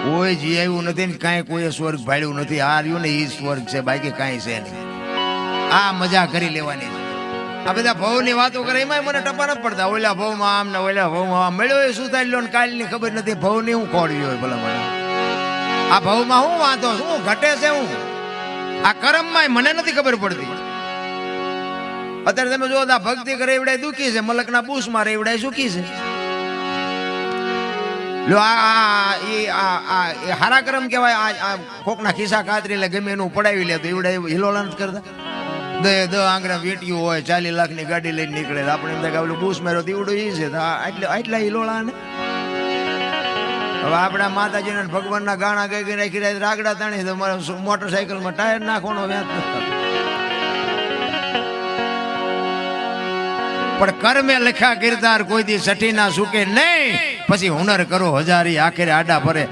કોઈ જી આવ્યું નથી ને કાંઈ કોઈ સ્વર્ગ ભાળ્યું નથી. આ રહ્યું ને એ સ્વર્ગ છે, બાકી કાંઈ છે નહીં. આ મજા કરી લેવાની. આ બધા ભવની વાતો કરે એમાં મને ટપા ન પડતા. ઓલા ભવમાં આમ ને ઓલા ભવમાં આમ મળ્યો એ શું થાય લો ને કાલની ખબર નથી. ભવની હું ખોડવી હોય ભલા મને. આ ભવમાં શું વાંધો, શું ઘટે છે, હું આ કર્મમાં મને નથી ખબર પડતી. અત્યારે તમે જો ભક્તિ કરે એવડાય દુખી છે, મલકના બૂસ મારે એવડાય સુખી છે. લો આ હારા કર્મ કહેવાય. આ કોકના ખિસ્સા કાતરી લે ગમે એનું પડાવી લે તો એવડાય હિલોલા નથી કરતા. દે આંગણા વેટ્યું હોય, 40 લાખની ગાડી લઈને નીકળે, આપણે એમ થાય કે બૂસ માર્યો દીવડો એ છે. આટલા હિલોળા ને હવે આપણા માતાજીને ભગવાનના ગાણા ગઈ ગઈ રાખી રહ્યા રાગડા તાણી તો મારે મોટરસાયકલમાં ટાયર નાખવાનો વ્યાજ નથી. પણ કર્મે લખ્યા કિરદાર કોઈ દી સઠી ના સુકે નહીં. પછી હુનર કરો હજારી આખરે આડા ભરે.